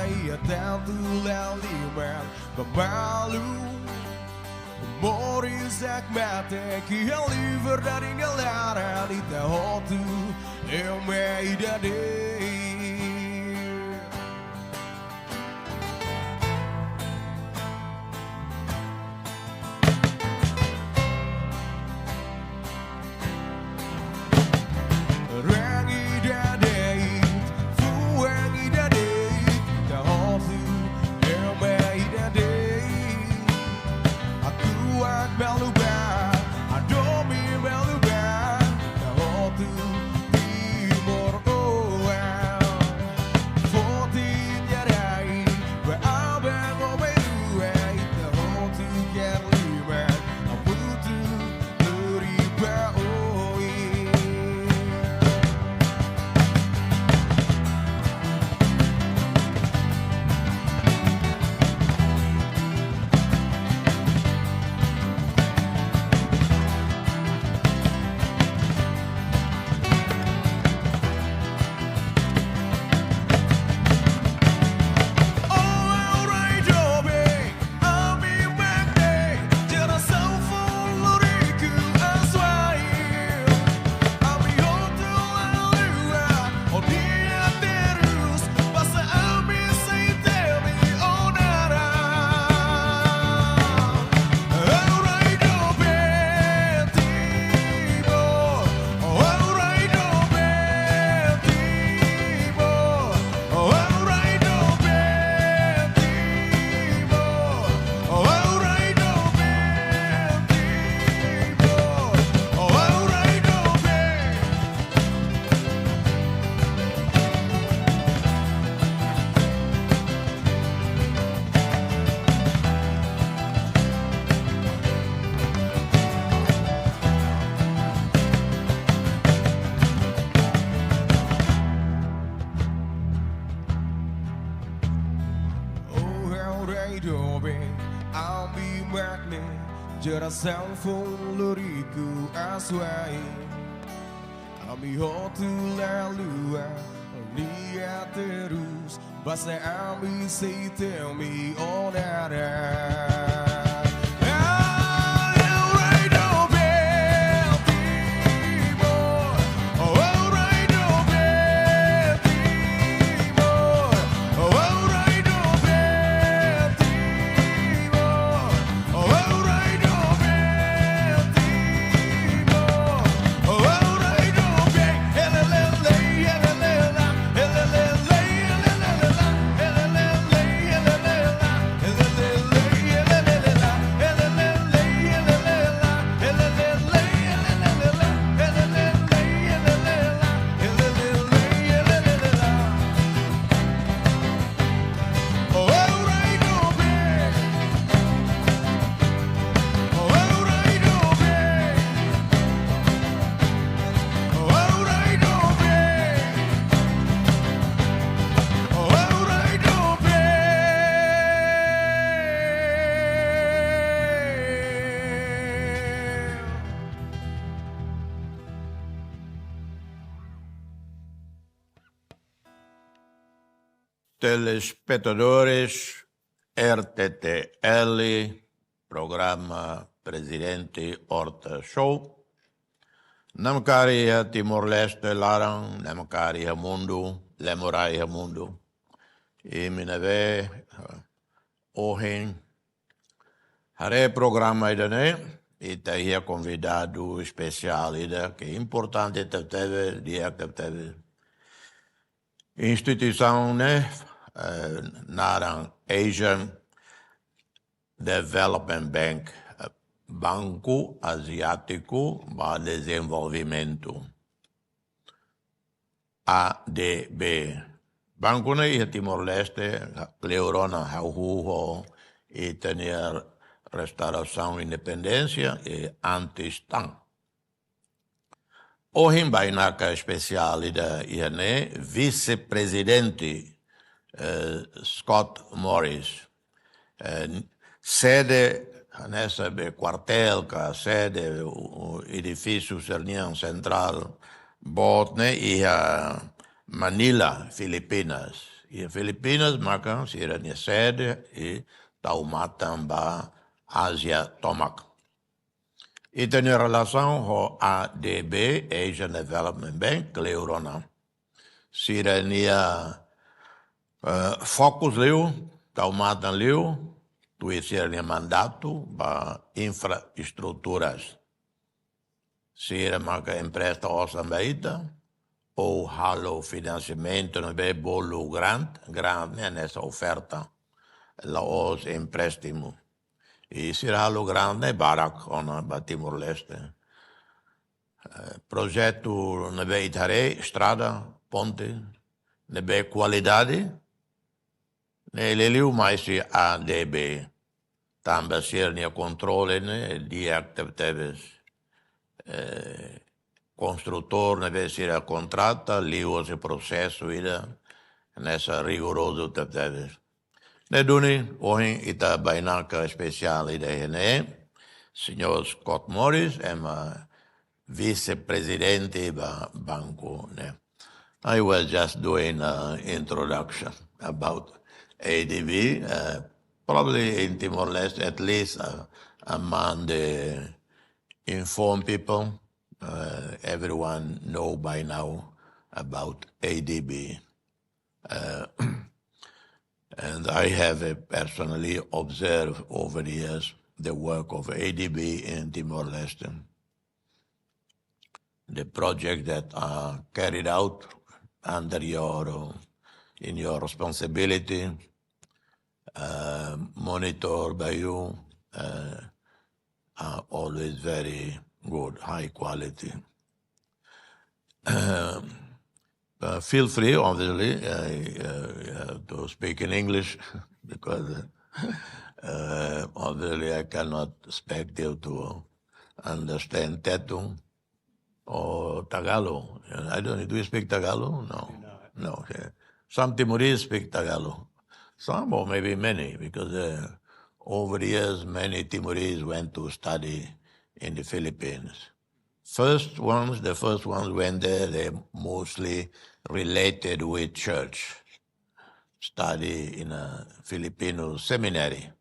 ia tanto laliman pemalu. Morizak mate que é livre da galera e da roto eu me dei. Geração folorico aswai Ami hotu lalua Nia terus Basa ami say tell me all that Telespectadores RTTL, programa Presidente Horta Show. Namkari Timor-Leste larang, namkari mundo, lemorai mundo. E minave ohen. Hare programa idane, e tahia convidado especial ida, que é importante teve, dia que teve. Instituição, né? Narang Asian Development Bank, Banco Asiático para Desenvolvimento, ADB. Banco ne Timor-Leste, Cleurona, Hauhuho, e tenir restauração independência e anti-stan. Ohin bainaka especial da INE, vice-presidente Scott Morris, sede nessa quartel, sede o edifício Cernian Central, Botne e Manila, Filipinas. E Filipinas maka siranya sede e taumatan ba Asia Tomac. Ita ni relação ho ADB, Asian Development Bank, Cleurona. Sirania fokus liu, taumatan liu, tu sirania mandato ba infraestruturas. Sira maka empresta osan baita, ou halo financiamento não é bolo grande nessa oferta, lá os empréstimo. E se halo grande é barak ona ba Timor-Leste. Projeto não é itare, estrada, ponte, não é qualidade, ele liu mais se ADB. Também se ne controle ne di actividades. Construtor deve ser contrata, liu esse processo ida nessa rigoroso actividades. Ne duni ohin ita bainaka special ida hene, signor Scott Morris, vice-presidente ba banco ne. I was just doing an introduction about ADB, probably in Timor-Leste, at least among the informed people. Everyone know by now about ADB. And I have personally observed over the years the work of ADB in Timor-Leste. The projects that are carried out under in your responsibility, monitored by you, are always very good, high quality. Feel free, obviously, to speak in English because obviously I cannot expect you to understand Tetum or Tagalog. I don't. Do you speak Tagalog? No. No. Some Timorese speak Tagalog. Some, or maybe many, because over the years many Timorese went to study in the Philippines. The first ones went there, they mostly related with church, study in a Filipino seminary.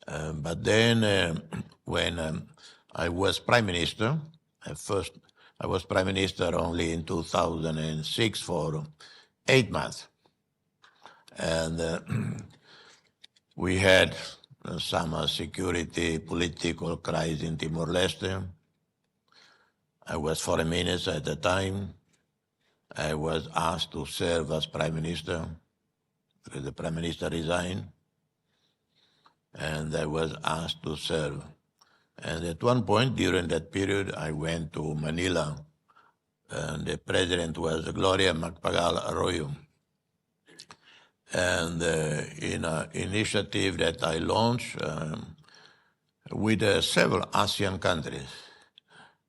But then when I was Prime Minister, I was Prime Minister only in 2006 for 8 months. And we had some security, political crisis in Timor-Leste. I was Foreign Minister at the time. I was asked to serve as Prime Minister because the Prime Minister resigned. And I was asked to serve. And at one point during that period, I went to Manila. And the president was Gloria Macapagal Arroyo. And in an initiative that I launched with several ASEAN countries,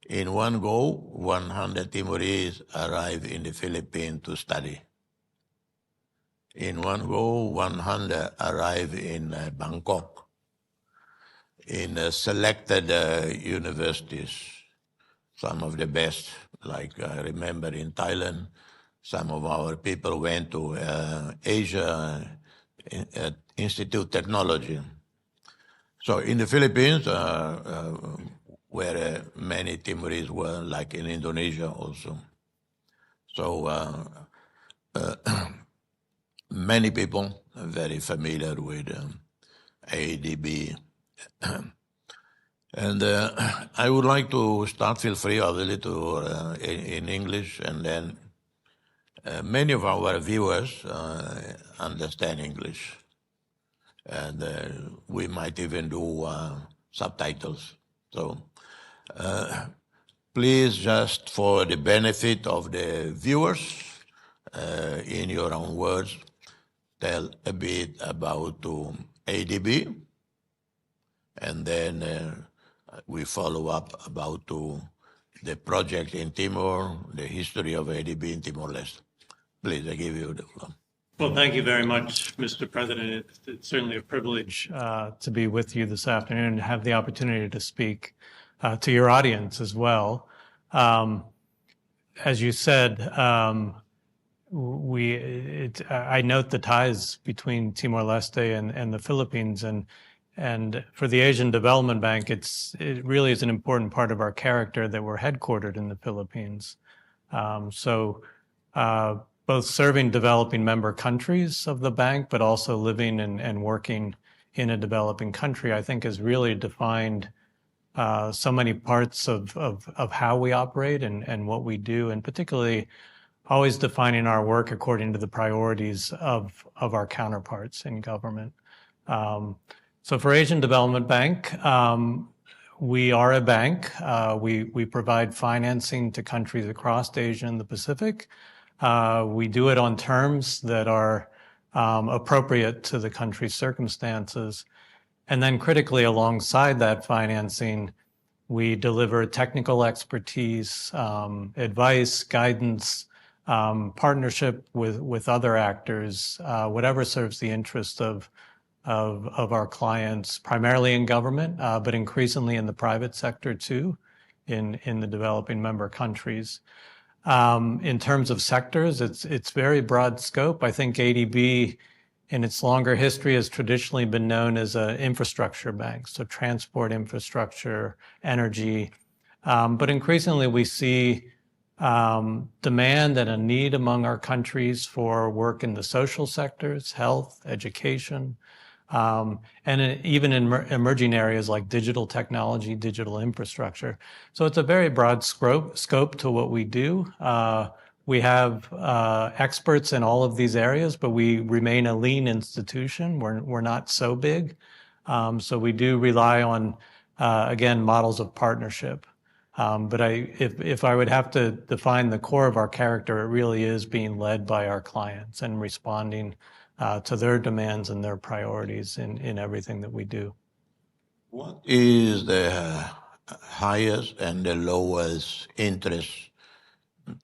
in one go, 100 Timorese arrived in the Philippines to study. In one go, 100 arrived in Bangkok, in selected universities, some of the best, like I remember in Thailand, some of our people went to Asia Institute Technology. So in the Philippines, where many Timorese were, like in Indonesia also. So many people are very familiar with ADB. And I would like to start, feel free, obviously, to in English, and then many of our viewers understand English. And we might even do subtitles. So please, just for the benefit of the viewers, in your own words, tell a bit about ADB, and then we follow up about the project in Timor, the history of ADB in Timor-Leste. Please, I give you the floor. Well, thank you very much, Mr. President. It's certainly a privilege to be with you this afternoon and have the opportunity to speak to your audience as well. As you said, I note the ties between Timor-Leste and the Philippines, and for the Asian Development Bank, it really is an important part of our character that we're headquartered in the Philippines. Both serving developing member countries of the bank, but also living and working in a developing country, I think has really defined so many parts of how we operate and what we do, and particularly always defining our work according to the priorities of our counterparts in government. So for Asian Development Bank, we are a bank. We provide financing to countries across Asia and the Pacific. We do it on terms that are appropriate to the country's circumstances. And then critically, alongside that financing, we deliver technical expertise, advice, guidance, partnership with other actors, whatever serves the interest of our clients, primarily in government, but increasingly in the private sector too, in the developing member countries. In terms of sectors, it's very broad scope. I think ADB, in its longer history, has traditionally been known as an infrastructure bank, so transport infrastructure, energy. But increasingly, we see demand and a need among our countries for work in the social sectors, health, education, and even in emerging areas like digital technology, digital infrastructure. So it's a very broad scope to what we do. We have experts in all of these areas, but we remain a lean institution. We're not so big. So we do rely on, again, models of partnership. But if I would have to define the core of our character, it really is being led by our clients and responding to their demands and their priorities in everything that we do. What is the highest and the lowest interest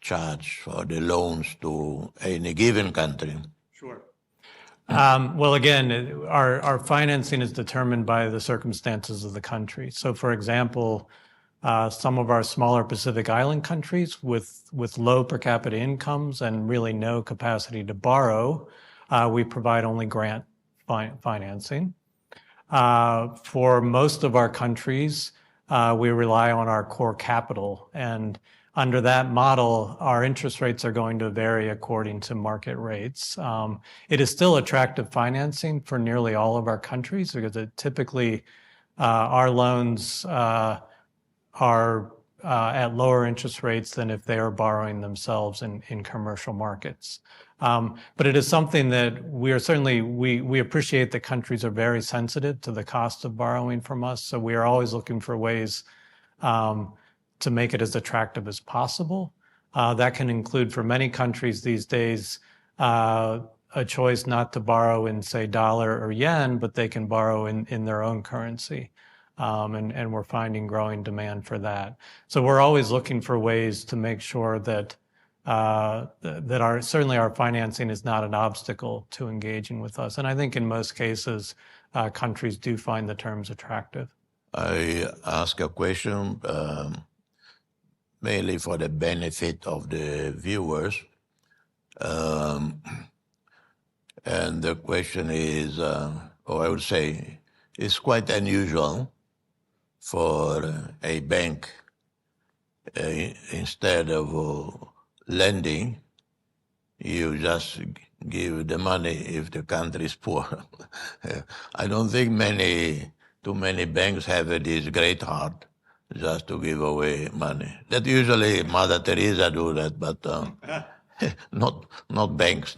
charge for the loans to any given country? Sure. Well, again, our financing is determined by the circumstances of the country. So, for example, some of our smaller Pacific Island countries with low per capita incomes and really no capacity to borrow, we provide only grant financing. For most of our countries, we rely on our core capital, and under that model, our interest rates are going to vary according to market rates. It is still attractive financing for nearly all of our countries because typically our loans are at lower interest rates than if they are borrowing themselves in commercial markets. But it is something that we appreciate that countries are very sensitive to the cost of borrowing from us. So we are always looking for ways to make it as attractive as possible. That can include, for many countries these days, a choice not to borrow in, say, dollar or yen, but they can borrow in their own currency. And we're finding growing demand for that. So we're always looking for ways to make sure that certainly our financing is not an obstacle to engaging with us. And I think in most cases, countries do find the terms attractive. I ask a question mainly for the benefit of the viewers. And the question is, or I would say, it's quite unusual for a bank, instead of lending, you just give the money if the country is poor. I don't think too many banks have this great heart just to give away money. That usually Mother Teresa do that, but not banks.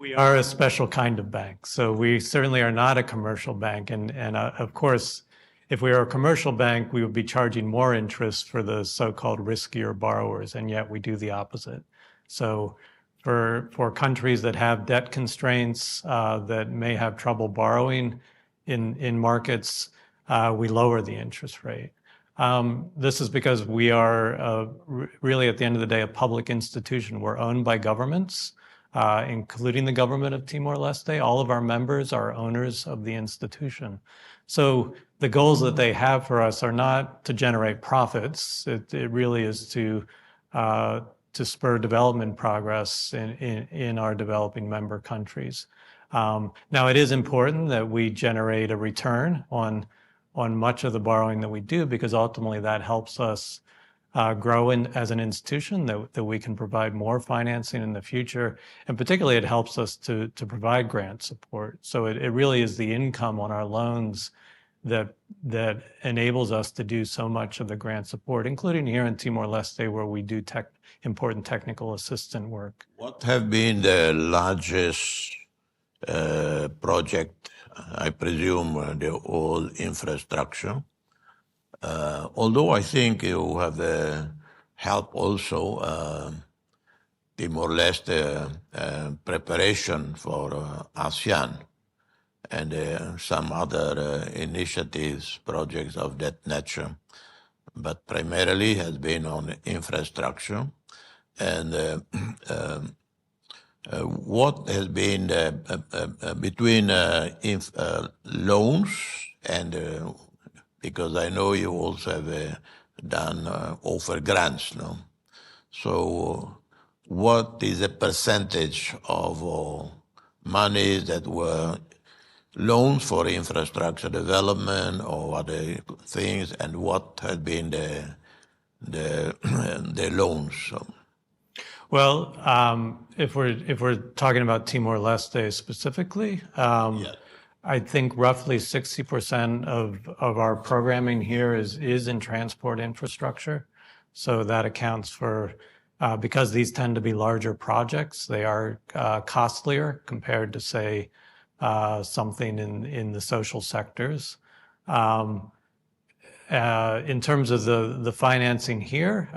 We are a special kind of bank, so we certainly are not a commercial bank. And of course, if we were a commercial bank, we would be charging more interest for the so-called riskier borrowers, and yet we do the opposite. So for countries that have debt constraints, that may have trouble borrowing in markets, we lower the interest rate. This is because we are really, at the end of the day, a public institution. We're owned by governments, including the government of Timor-Leste. All of our members are owners of the institution. So the goals that they have for us are not to generate profits. It really is to spur development progress in our developing member countries. Now, it is important that we generate a return on much of the borrowing that we do, because ultimately that helps us grow as an institution, that we can provide more financing in the future. And particularly, it helps us to provide grant support. So it really is the income on our loans that enables us to do so much of the grant support, including here in Timor-Leste, where we do important technical assistant work. What have been the largest project? I presume the old infrastructure. Although I think you have helped also Timor-Leste preparation for ASEAN and some other initiatives, projects of that nature, but primarily has been on infrastructure. And what has been between loans and because I know you also have done offer grants, no? So what is the percentage of money that were loans for infrastructure development or other things, and what has been the loans? So. Well, if we're talking about Timor-Leste specifically, I think roughly 60% of our programming here is in transport infrastructure. So that accounts for, because these tend to be larger projects, they are costlier compared to, say, something in the social sectors. In terms of the financing here,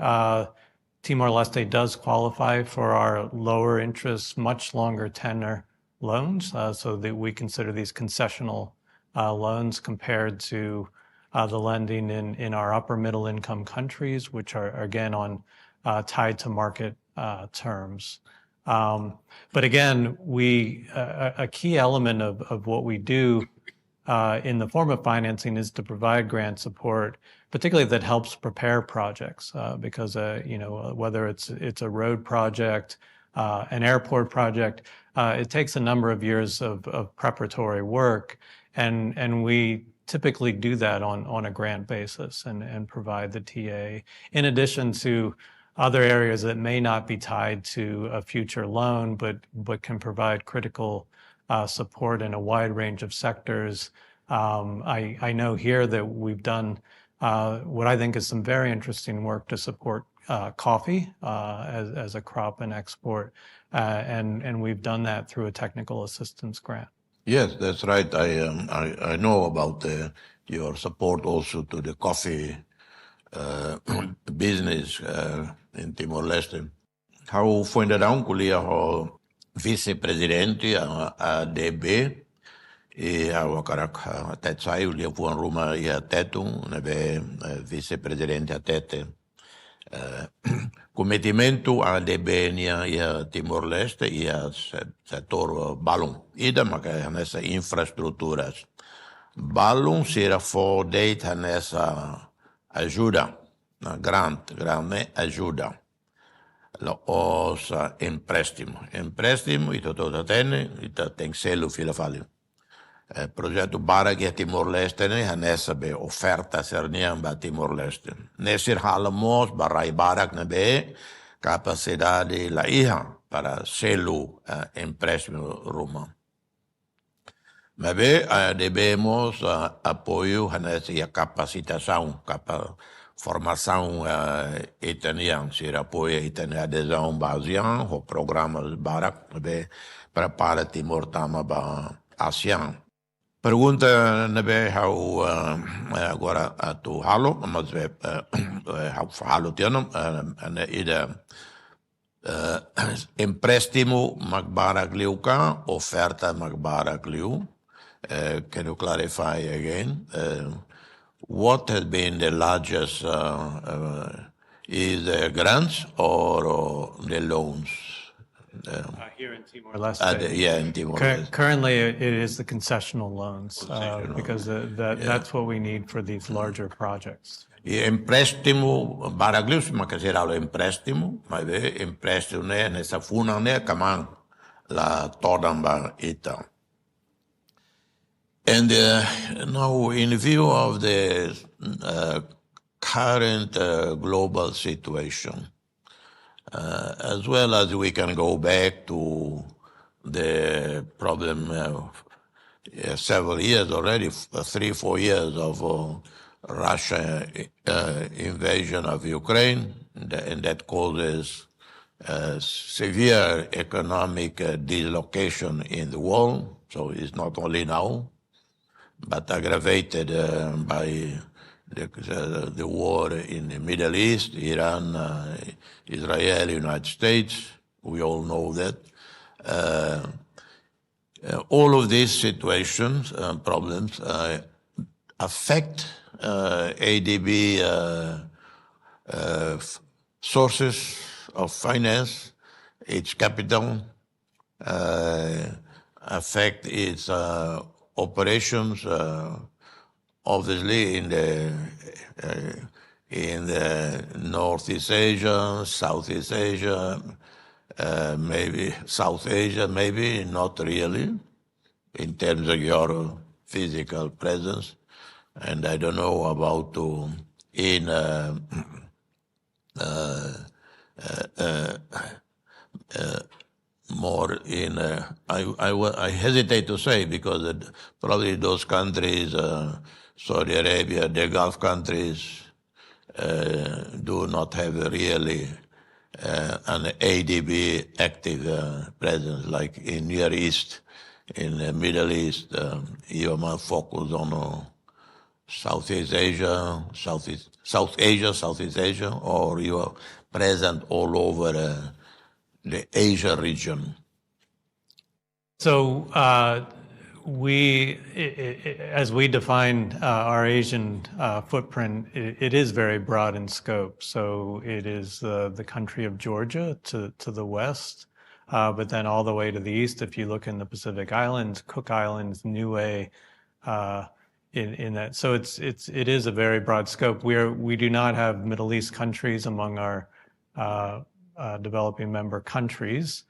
Timor-Leste does qualify for our lower interest, much longer tenor loans, so that we consider these concessional loans compared to the lending in our upper middle income countries, which are again tied to market terms. But again, a key element of what we do in the form of financing is to provide grant support, particularly that helps prepare projects, because whether it's a road project, an airport project, it takes a number of years of preparatory work, and we typically do that on a grant basis and provide the TA, in addition to other areas that may not be tied to a future loan, but can provide critical support in a wide range of sectors. I know here that we've done what I think is some very interesting work to support coffee as a crop and export, and we've done that through a technical assistance grant. Yes, that's right. I know about your support also to the coffee business in Timor-Leste. How fundaram kuliah ho vice-presidente a DB e a wakarak tetsai ulia puan ruma ia tetu nebe vice-presidente a tete. Committimento a DB ia Timor-Leste ia setor balon. Ida maka nessa infraestruturas. Balon será for date nessa ajuda, grande ajuda. Os empréstimo. Empréstimo, ito todo tene, ito tem selo fila fali. Projeto bara que Timor-Leste ne hanessa be oferta serniam ba Timor-Leste. Nesir halamos barai barak na be capacidade la iha para selo empréstimo Roma. Mas devemos apoio nessa capacitação, formação italiana, se apoia italiana adesão baseada o programa barak prepara Timor tama ba ASEAN. Pergunta nabe how agora tu halo, mas how halo tiano ida empréstimo magbarak liu ka, oferta magbarak liu. Can you clarify again? What has been the largest, is the grants or the loans? Here in Timor-Leste? Yeah, in Timor-Leste. Currently, it is the concessional loans, because that's what we need for these larger projects. E empréstimo, baraglius, ma che sarà lo empréstimo, ma è empréstimo ne sa funa ne kamang la todamba ita. And now, in view of the current global situation, as well as we can go back to the problem several years already, 3-4 years of Russia invasion of Ukraine, and that causes severe economic dislocation in the world. So it's not only now, but aggravated by the war in the Middle East, Iran, Israel, United States. We all know that. All of these situations, problems, affect ADB sources of finance, its capital, affect its operations, obviously in the Northeast Asia, Southeast Asia, maybe South Asia, maybe not really, in terms of your physical presence. And I don't know about in more in, I hesitate to say, because probably those countries, Saudi Arabia, the Gulf countries, do not have really an ADB active presence like in Near East, in the Middle East. You might focus on Southeast Asia, Southeast Asia, or you are present all over the Asia region. So as we define our Asian footprint, it is very broad in scope. So it is the country of Georgia to the west, but then all the way to the east. If you look in the Pacific Islands, Cook Islands, Niue, in that, so it is a very broad scope. We do not have Middle East countries among our developing member countries.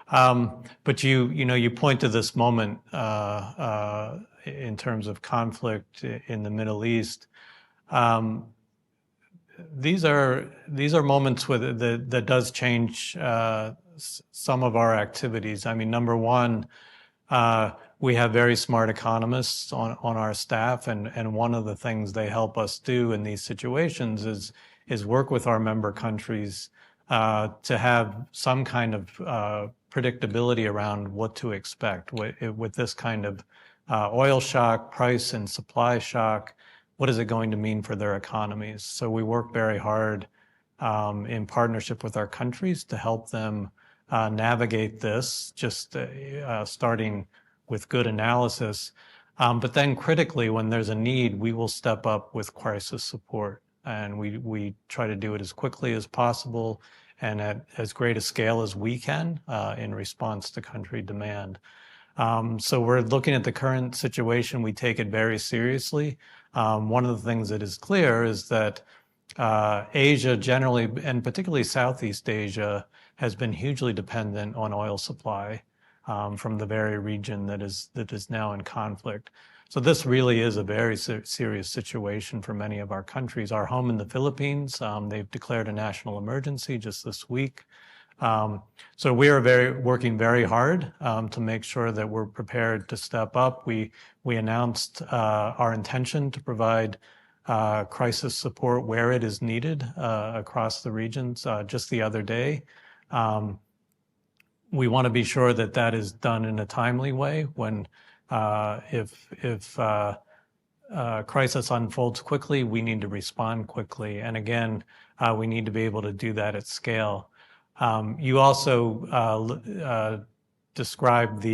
But you point to this moment in terms of conflict in the Middle East. These are moments that does change some of our activities. I mean, number one, we have very smart economists on our staff, and one of the things they help us do in these situations is work with our member countries to have some kind of predictability around what to expect with this kind of oil shock, price and supply shock. What is it going to mean for their economies? So we work very hard in partnership with our countries to help them navigate this, just starting with good analysis. But then critically, when there's a need, we will step up with crisis support. And we try to do it as quickly as possible and at as great a scale as we can in response to country demand. So we're looking at the current situation. We take it very seriously. One of the things that is clear is that Asia generally, and particularly Southeast Asia, has been hugely dependent on oil supply from the very region that is now in conflict. So this really is a very serious situation for many of our countries. Our home in the Philippines, they've declared a national emergency just this week. So we are working very hard to make sure that we're prepared to step up. We announced our intention to provide crisis support where it is needed across the regions just the other day. We want to be sure that that is done in a timely way. When if crisis unfolds quickly, we need to respond quickly. And again, we need to be able to do that at scale. You also described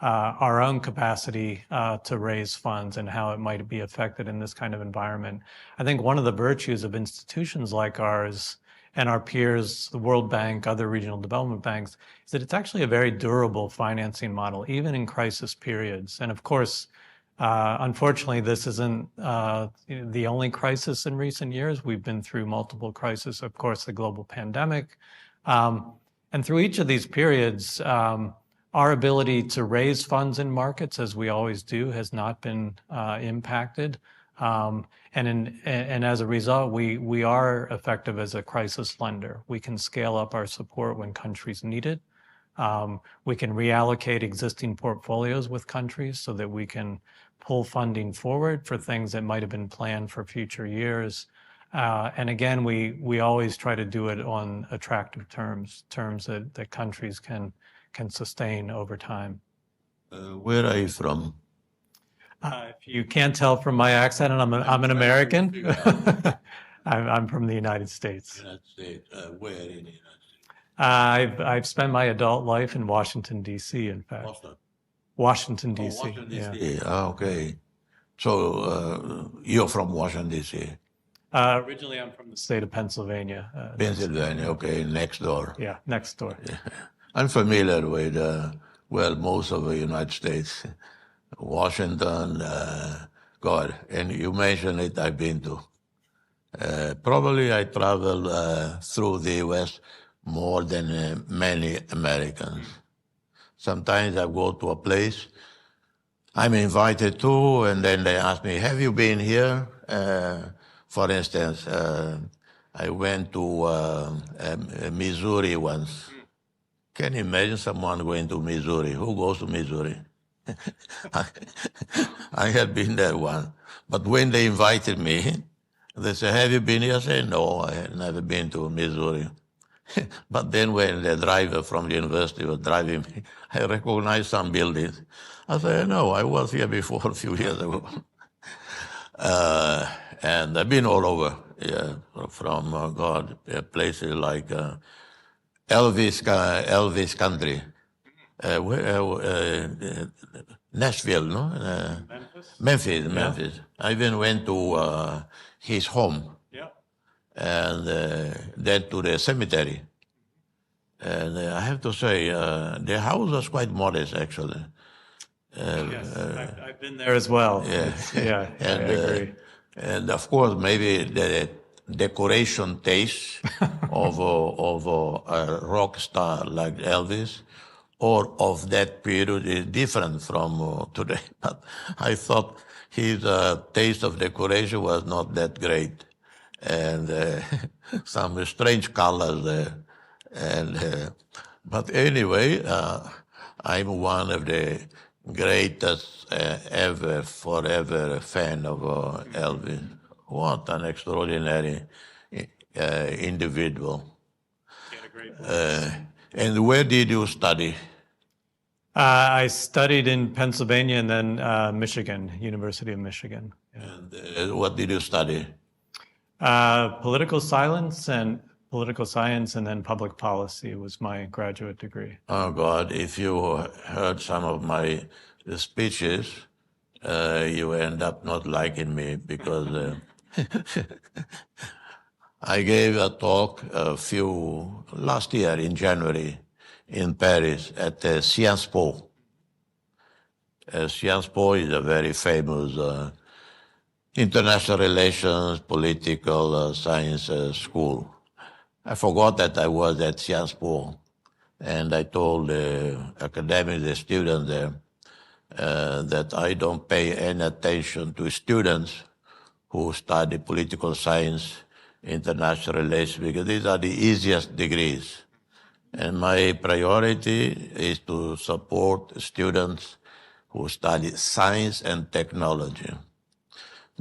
our own capacity to raise funds and how it might be affected in this kind of environment. I think one of the virtues of institutions like ours and our peers, the World Bank, other regional development banks, is that it's actually a very durable financing model, even in crisis periods. And of course, Unfortunately, this isn't the only crisis in recent years. We've been through multiple crises, of course, the global pandemic. And through each of these periods, our ability to raise funds in markets, as we always do, has not been impacted. And as a result, we are effective as a crisis lender. We can scale up our support when countries need it. We can reallocate existing portfolios with countries so that we can pull funding forward for things that might have been planned for future years. And again, we always try to do it on attractive terms that countries can sustain over time. Where are you from? If you can't tell from my accent, and I'm an American, I'm from the United States. United States. Where in the United States? I've spent my adult life in Washington, D.C., in fact. Boston. Washington, D.C. Washington, D.C. Yeah. Okay. So you're from Washington, D.C.? Originally, I'm from the state of Pennsylvania. Pennsylvania, okay, next door. Yeah, next door. Yeah. I'm familiar with, most of the United States. Washington, God, and you mentioned it, I've been to. Probably I travel through the U.S. more than many Americans. Sometimes I go to a place I'm invited to, and then they ask me, have you been here? For instance, I went to Missouri once. Can you imagine someone going to Missouri? Who goes to Missouri? I had been there once. But when they invited me, they said, have you been here? I said, no, I had never been to Missouri. But then when the driver from the university was driving me, I recognized some buildings. I said, no, I was here before a few years ago. And I've been all over, yeah, from, places like Elvis country. Nashville, no? Memphis. I even went to his home. Yeah. And then to the cemetery. And I have to say, the house was quite modest, actually. Yes, I've been there as well. Yeah, yeah, and, I agree. And of course, maybe the decoration taste of a rock star like Elvis or of that period is different from today. But I thought his taste of decoration was not that great. And some strange colors there. And but anyway, I'm one of the greatest forever fan of Elvis. What an extraordinary individual. He had a great voice. And where did you study? I studied in Pennsylvania and then Michigan, University of Michigan. Yeah. And what did you study? Political science and then public policy was my graduate degree. Oh God, if you heard some of my speeches, you end up not liking me because I gave a talk last year in January in Paris at Sciences Po. Sciences Po is a very famous international relations, political science school. I forgot that I was at Sciences Po, and I told the academics, the students there, that I don't pay any attention to students who study political science, international relations, because these are the easiest degrees. And my priority is to support students who study science and technology.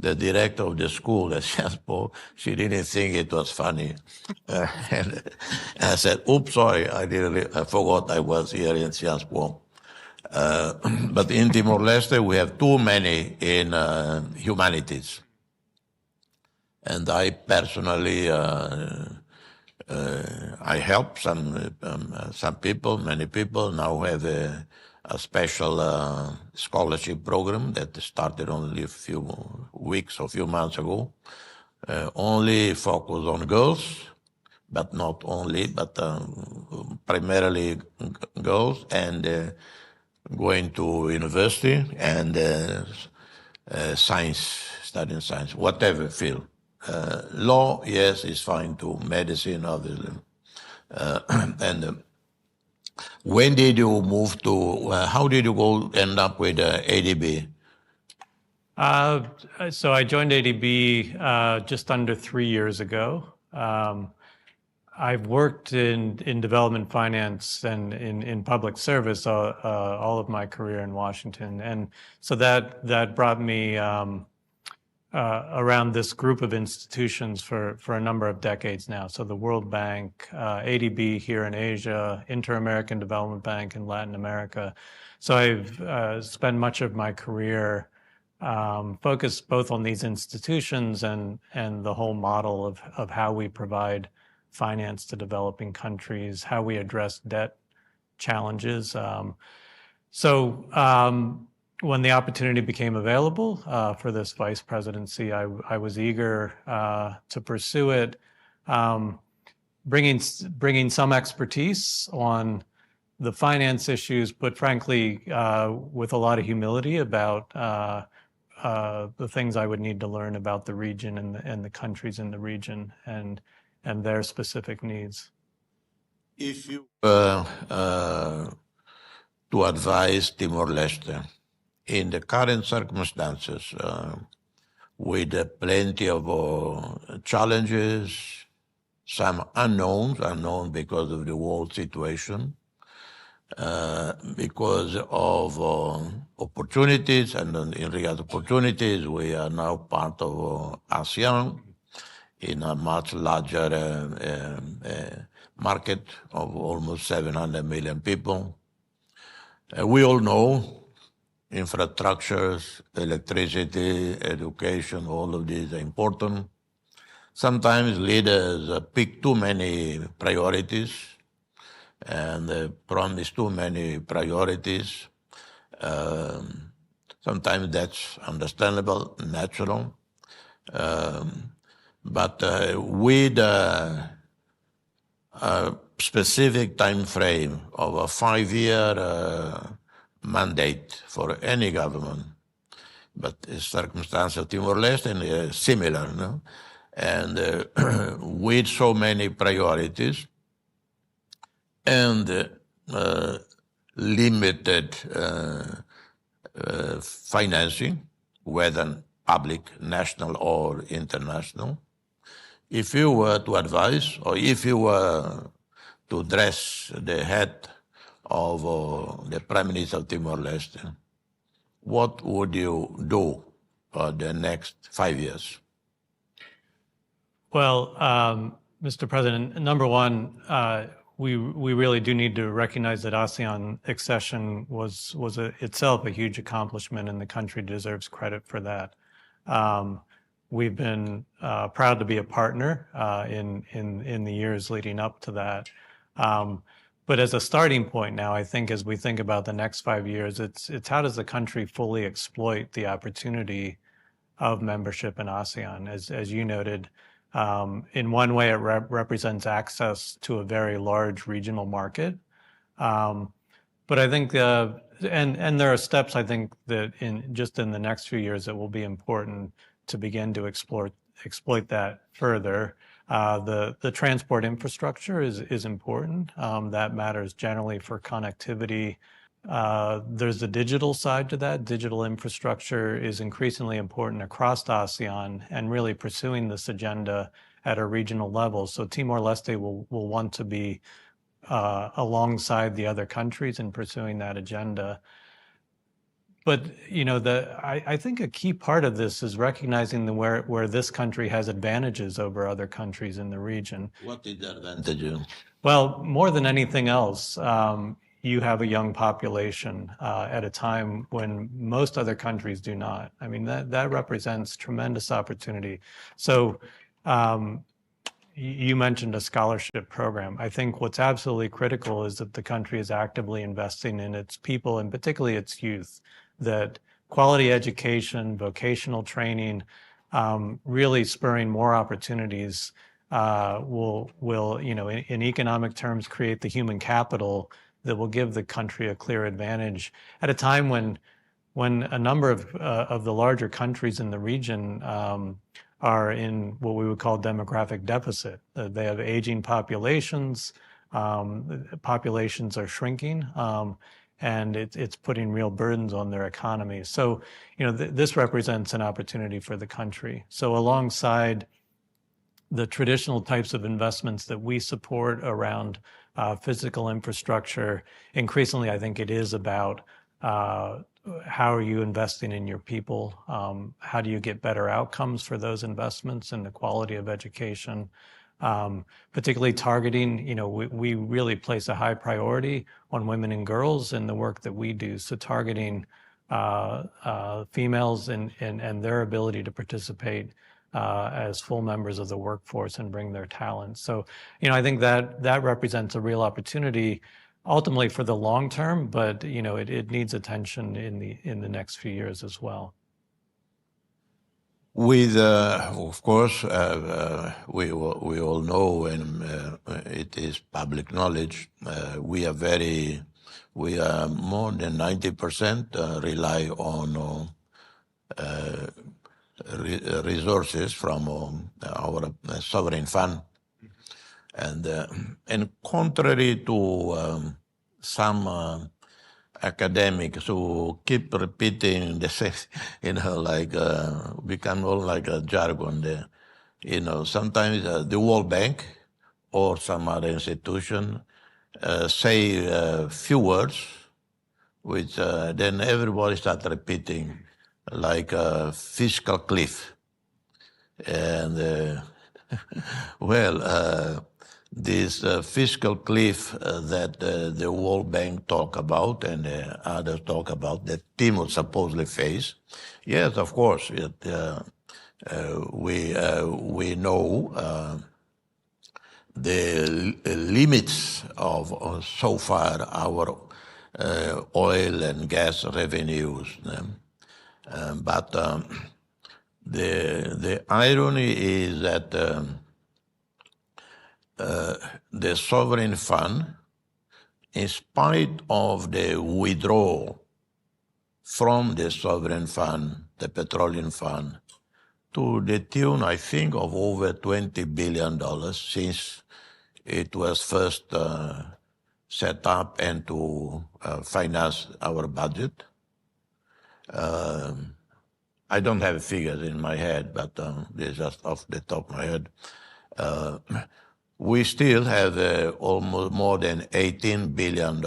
The director of the school at Sciences Po, she didn't think it was funny. And I said, oops, sorry, I forgot I was here in Sciences Po. But in Timor-Leste, we have too many in humanities. And I personally, I help some people, many people now have a special scholarship program that started only a few weeks or few months ago. Only focus on girls, but not only, but primarily girls, and going to university and science, studying science, whatever field. Law, yes, is fine too. Medicine, obviously. And when did you move to, how did you end up with ADB? So I joined ADB just under 3 years ago. I've worked in development finance and in public service all of my career in Washington, and so that brought me around this group of institutions for a number of decades now. So the World Bank, ADB here in Asia, Inter-American Development Bank in Latin America. So I've spent much of my career focused both on these institutions and the whole model of how we provide finance to developing countries, how we address debt challenges. When the opportunity became available for this vice presidency, I was eager to pursue it, bringing some expertise on the finance issues, but frankly, with a lot of humility about the things I would need to learn about the region and the countries in the region and their specific needs. If you to advise Timor-Leste in the current circumstances, with plenty of challenges, some unknown because of the world situation, because of opportunities, and in regard to opportunities, we are now part of ASEAN in a much larger market of almost 700 million people. We all know infrastructures, electricity, education, all of these are important. Sometimes leaders pick too many priorities and promise too many priorities. Sometimes that's understandable, natural. But with a specific time frame of a 5-year mandate for any government, but the circumstance of Timor-Leste is similar, no? And with so many priorities and limited financing, whether public, national, or international, if you were to advise, or if you were to address the head of the Prime Minister of Timor-Leste, what would you do for the next 5 years? Well, Mr. President, number one, we really do need to recognize that ASEAN accession was itself a huge accomplishment, and the country deserves credit for that. We've been proud to be a partner in the years leading up to that. But as a starting point now, I think as we think about the next 5 years, it's how does the country fully exploit the opportunity of membership in ASEAN? As you noted, in one way, it represents access to a very large regional market. But I think, and there are steps I think that in the next few years that will be important to begin to exploit that further. The transport infrastructure is important. That matters generally for connectivity. There's the digital side to that. Digital infrastructure is increasingly important across ASEAN and really pursuing this agenda at a regional level. So Timor-Leste will want to be alongside the other countries in pursuing that agenda. But I think a key part of this is recognizing where this country has advantages over other countries in the region. What is the advantage? Well, more than anything else, you have a young population at a time when most other countries do not. I mean, that represents tremendous opportunity. So you mentioned a scholarship program. I think what's absolutely critical is that the country is actively investing in its people and particularly its youth, that quality education, vocational training, really spurring more opportunities will in economic terms create the human capital that will give the country a clear advantage at a time when when a number of the larger countries in the region are in what we would call demographic deficit. They have aging populations, populations are shrinking, and it's putting real burdens on their economy. So, this represents an opportunity for the country. So alongside the traditional types of investments that we support around physical infrastructure, increasingly, I think it is about how are you investing in your people? How do you get better outcomes for those investments and the quality of education? Particularly targeting, we really place a high priority on women and girls in the work that we do. So targeting females and their ability to participate as full members of the workforce and bring their talents. So, I think that represents a real opportunity ultimately for the long term, but it needs attention in the next few years as well. With, of course, we all know, and it is public knowledge, we are more than 90% rely on resources from our sovereign fund. And contrary to some academics who keep repeating the same, become all like a jargon there. Sometimes the World Bank or some other institution say few words, which then everybody starts repeating, like a fiscal cliff. And this fiscal cliff that the World Bank talk about and others talk about, that Timor supposedly face. Yes, of course, we know the limits of so far our oil and gas revenues. But the irony is that the sovereign fund, in spite of the withdrawal from the sovereign fund, the petroleum fund, to the tune, I think, of over $20 billion since it was first set up and to finance our budget. I don't have figures in my head, but they're just off the top of my head. We still have almost more than $18 billion.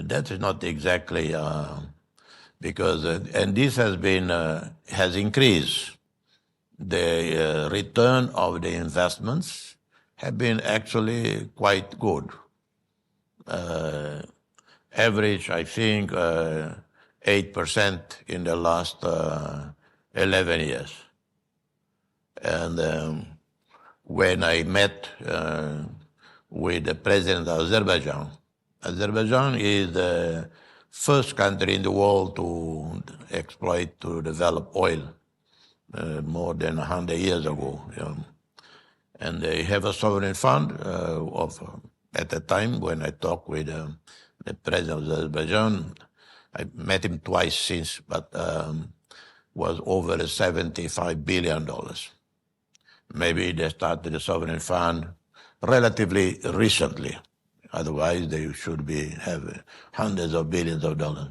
That is not exactly because, and this has increased. The return of the investments have been actually quite good. Average, I think, 8% in the last 11 years. And when I met with the president of Azerbaijan, Azerbaijan is the first country in the world to to develop oil more than 100 years ago. And they have a sovereign fund at the time when I talked with the president of Azerbaijan. I met him twice since, but was over $75 billion. Maybe they started the sovereign fund relatively recently. Otherwise, they should have hundreds of billions of dollars.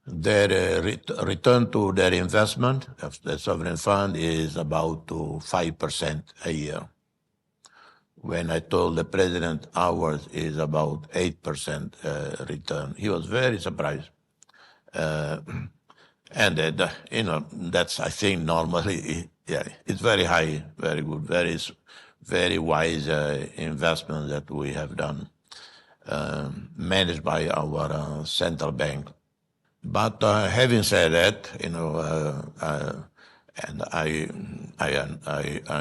Their return to their investment of the sovereign fund is about 5% a year. When I told the president ours is about 8% return, he was very surprised. And that's, I think, normally, it's very high, very good, very wise investment that we have done, managed by our central bank. But having said that, and I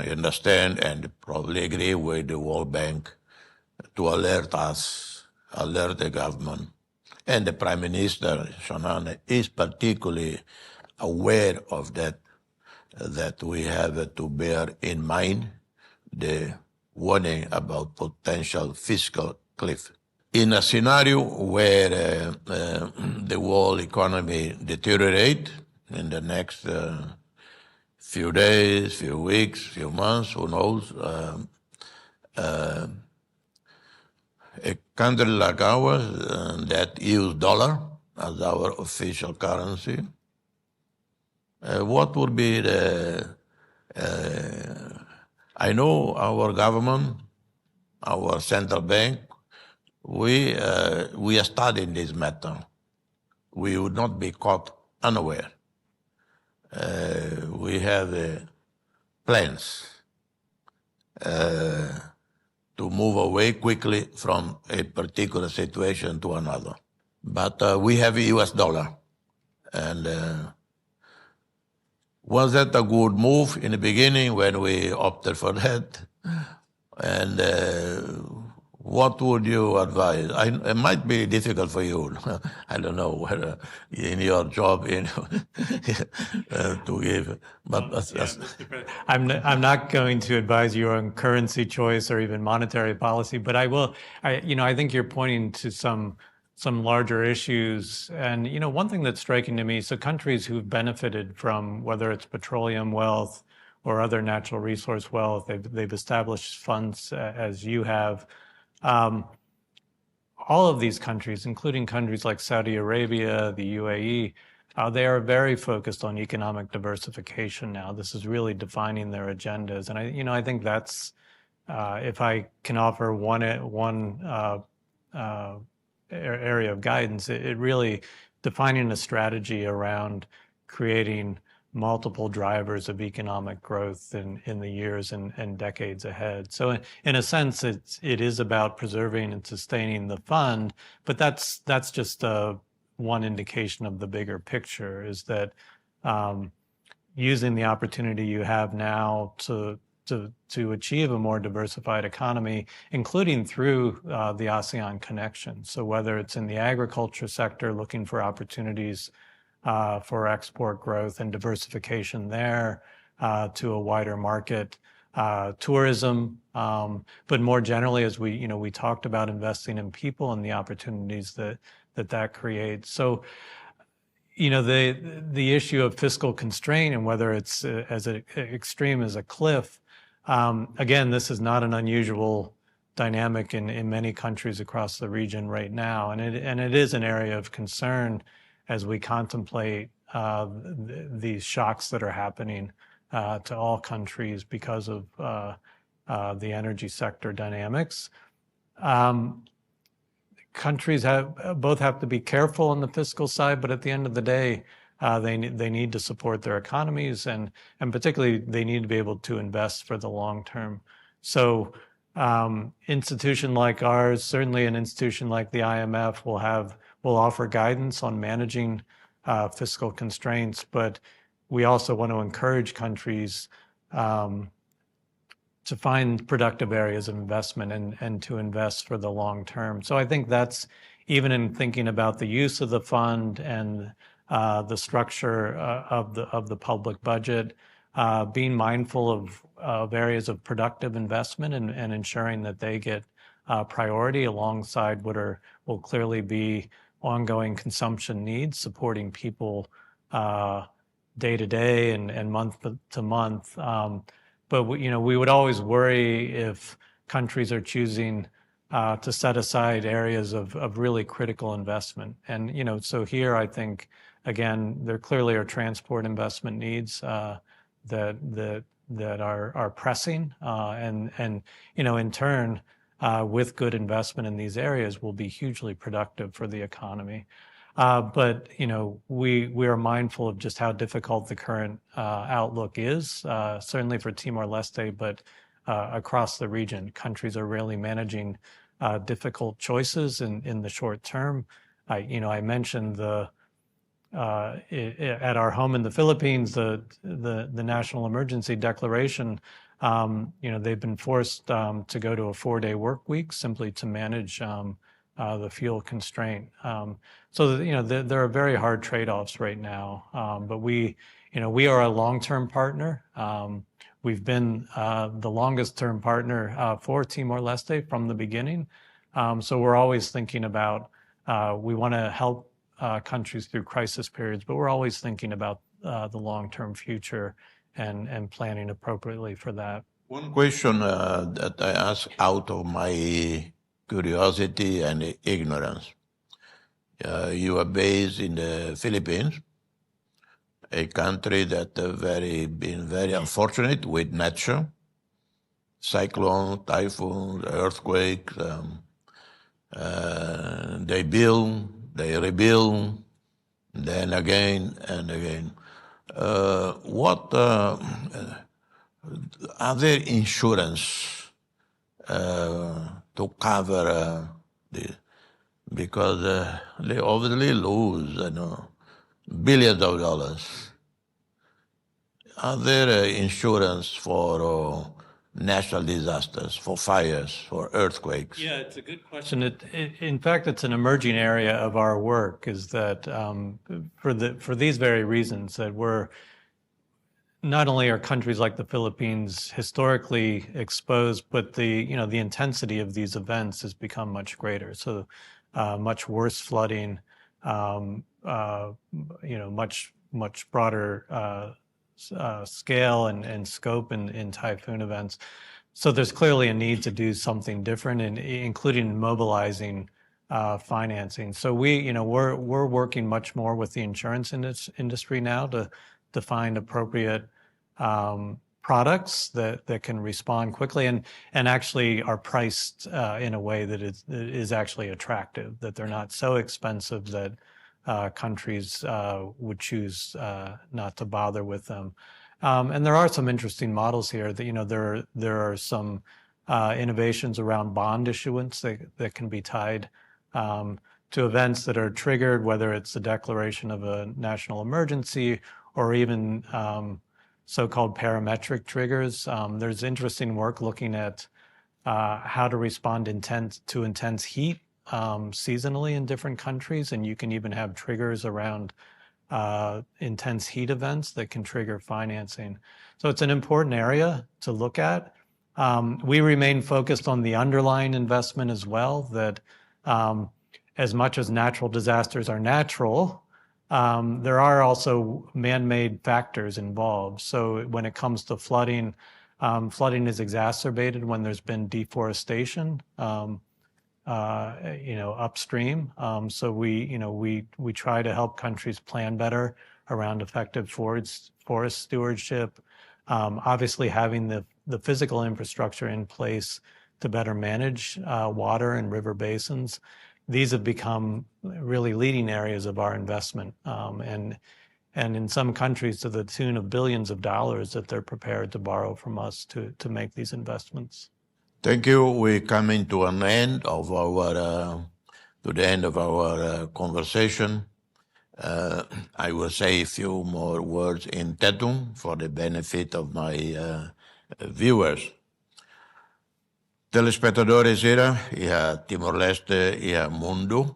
understand and probably agree with the World Bank to alert us, alert the government. And the Prime Minister, Shonan, is particularly aware of that we have to bear in mind the warning about potential fiscal cliff. in a scenario where the world economy deteriorate in the next few days, few weeks, few months, who knows, a country like ours that use dollar as our official currency, what would be the, I know our government, our central bank, we are studying this matter. We would not be caught unaware. We have plans to move away quickly from a particular situation to another. But we have a US dollar. And was that a good move in the beginning when we opted for that? And what would you advise? It might be difficult for you. I don't know whether in your job to give. But I'm not going to advise you on currency choice or even monetary policy, but I will. I think you're pointing to some larger issues. And one thing that's striking to me, so countries who've benefited from whether it's petroleum wealth or other natural resource wealth, they've established funds as you have. All of these countries, including countries like Saudi Arabia, the UAE, they are very focused on economic diversification now. This is really defining their agendas, and I think that's, if I can offer one area of guidance, it really defining a strategy around creating multiple drivers of economic growth in the years and decades ahead. So in a sense, it is about preserving and sustaining the fund, but that's just one indication of the bigger picture, is that using the opportunity you have now to achieve a more diversified economy, including through the ASEAN connection. So whether it's in the agriculture sector, looking for opportunities for export growth and diversification there to a wider market, tourism, but more generally, as we talked about, investing in people and the opportunities that creates. So, the issue of fiscal constraint and whether it's as extreme as a cliff, again, this is not an unusual dynamic in many countries across the region right now, and it is an area of concern as we contemplate these shocks that are happening to all countries because of the energy sector dynamics. Countries both have to be careful on the fiscal side, but at the end of the day, they need to support their economies, and particularly they need to be able to invest for the long term. So institution like ours, certainly an institution like the IMF, will offer guidance on managing fiscal constraints, but we also want to encourage countries to find productive areas of investment and to invest for the long term. So I think that's, even in thinking about the use of the fund and the structure of the public budget, being mindful of areas of productive investment and ensuring that they get priority alongside what will clearly be ongoing consumption needs, supporting people day to day and month to month. But we would always worry if countries are choosing to set aside areas of really critical investment. And so here I think, again, there clearly are transport investment needs that are pressing, and in turn, with good investment in these areas will be hugely productive for the economy. But we are mindful of just how difficult the current outlook is, certainly for Timor-Leste, but across the region. Countries are really managing difficult choices in the short term. I mentioned at our home in the Philippines, the national emergency declaration. They've been forced to go to a 4-day work week simply to manage the fuel constraint. So there are very hard trade-offs right now. But we are a long-term partner. We've been the longest-term partner for Timor-Leste from the beginning. So we're always thinking about, we want to help countries through crisis periods, but we're always thinking about the long-term future and planning appropriately for that. One question that I ask out of my curiosity and ignorance. You are based in the Philippines, a country that been very unfortunate with nature, cyclones, typhoons, earthquakes. They build, they rebuild, then again and again. What are there insurance to cover the? Because they obviously lose, billions of dollars. Are there insurance for natural disasters, for fires, for earthquakes? Yeah, it's a good question. In fact, it's an emerging area of our work. Is that for these very reasons that we're not only are countries like the Philippines historically exposed, but the intensity of these events has become much greater. So much worse flooding, much broader scale and scope in typhoon events. So there's clearly a need to do something different, including mobilizing financing. So we're working much more with the insurance industry now to find appropriate products that can respond quickly and actually are priced in a way that is actually attractive, that they're not so expensive that countries would choose not to bother with them. And there are some interesting models here that, there are some innovations around bond issuance that can be tied to events that are triggered, whether it's the declaration of a national emergency or even so-called parametric triggers. There's interesting work looking at how to respond to intense heat seasonally in different countries, and you can even have triggers around intense heat events that can trigger financing. So it's an important area to look at. We remain focused on the underlying investment as well, that as much as natural disasters are natural, there are also man-made factors involved. So when it comes to flooding, flooding is exacerbated when there's been deforestation, upstream. So we try to help countries plan better around effective forest stewardship. Obviously, having the physical infrastructure in place to better manage water and river basins. These have become really leading areas of our investment, and in some countries to the tune of billions of dollars that they're prepared to borrow from us to make these investments. Thank you. We're coming to an end of our conversation. I will say a few more words in Tetum for the benefit of my viewers. Telespectadores era, Timor-Leste e mundo,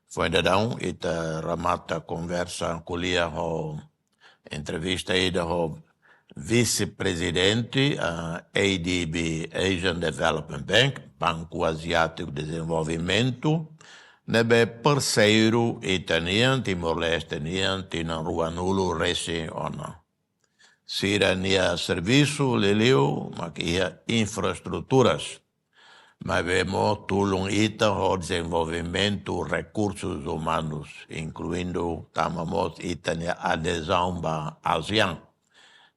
Fuendadão, ramata conversa culia ho entrevista ida ho vice-presidente ADB, Asian Development Bank, Banco Asiático de Desenvolvimento, nebe parceiro italiano Timor-Leste nian tina ruanulu resi ona. Sira nia serviço leleu, maquia infraestruturas. Mas vemos tulung ita o desenvolvimento recursos humanos, incluindo tamamos ita nia adesão ba ASEAN.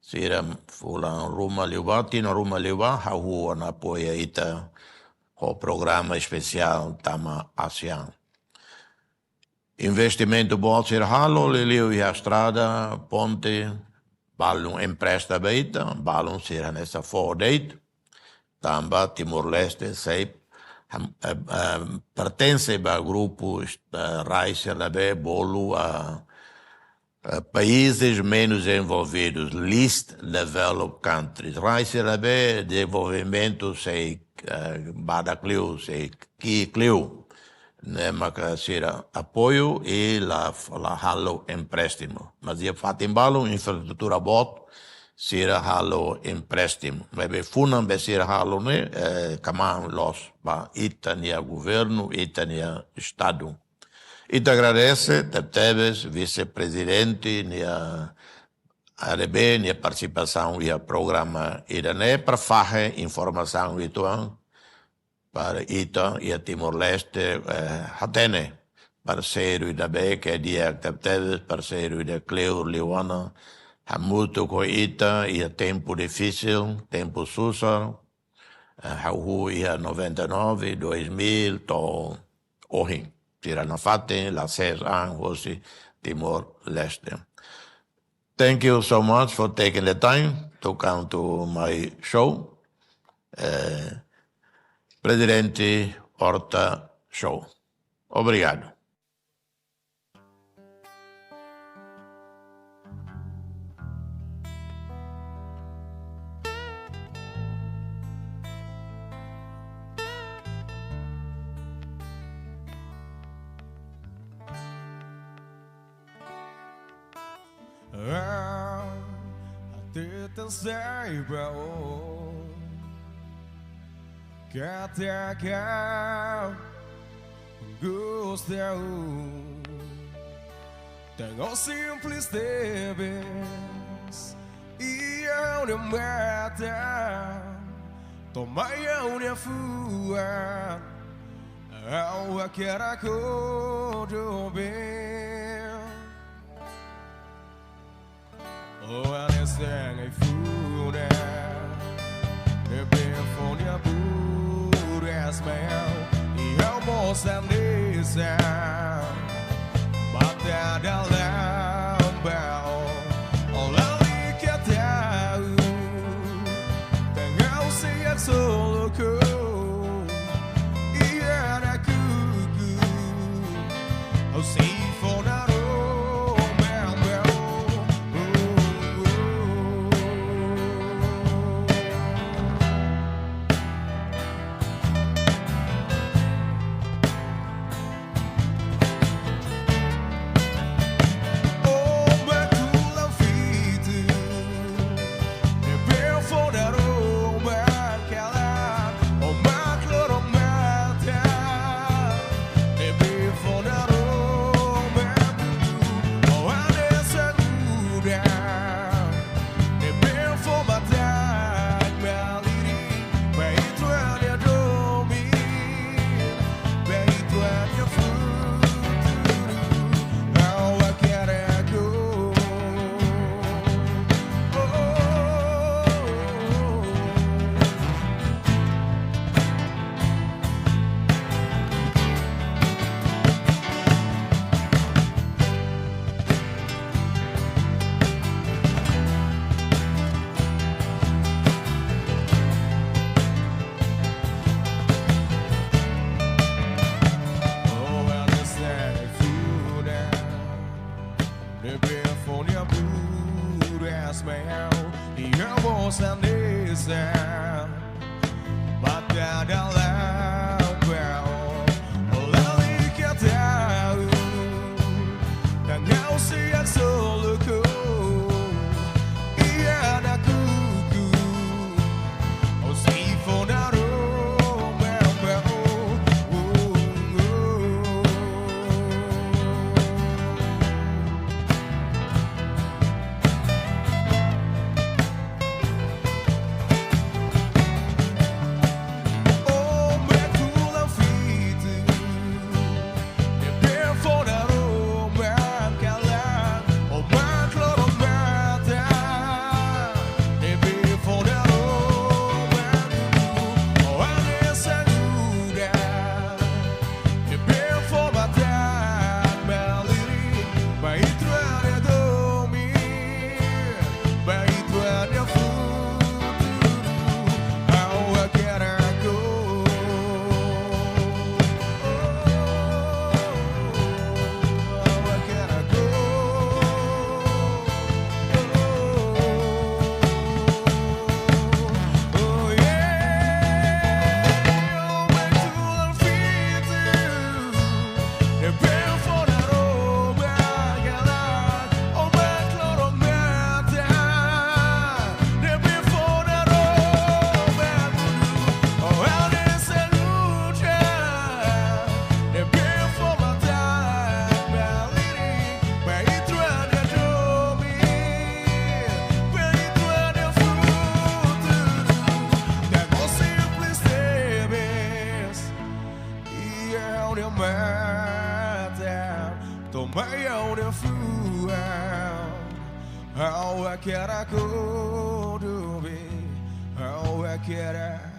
Sira fulan ruma liwa, tina ruma liwa, hau na apoia ita o programa especial tama ASEAN. Investimento bom ser halo, leleu e a estrada, ponte, balum empresta beita, balum sira nessa fordeit, tamba Timor-Leste sei pertence a grupo Raíssa Labe bolo a países menos envolvidos, least developed countries. Raíssa Labe desenvolvimento sei badacliu, sei quicliu, né, mas sira apoio e la halo empréstimo. Mas ia fatimbalo infraestrutura bot, sira halo empréstimo. Mas funan be sira halo ne kaman los ba ita nia governo, ita nia estado. Ita agradece Teves, vice-presidente nia RB, nia participação e programa irané para fazer informação ituan para ita e Timor-Leste hatene parceiro da B que dia Teves, parceiro da Cleo Leona. Há muito com ita e tempo difícil, tempo sussa. Há 99, 2000, to ohin. Tirana fate, la 6 anos, Timor-Leste. Thank you so much for taking the time to come to my show. Presidente Horta Show. Obrigado. Tenta saiba que até cá gosta tenho simples debes e a minha meta toma a minha fua ao que era codo bem. Oh, anything I food the Befonia Boo as man, he almost amnesia, but that alarm bell, all I get out, the girl see it so cool, yeah, I could, oh, see for that. on your meltdown. Don't make on your fool. How can I go to be? How can I?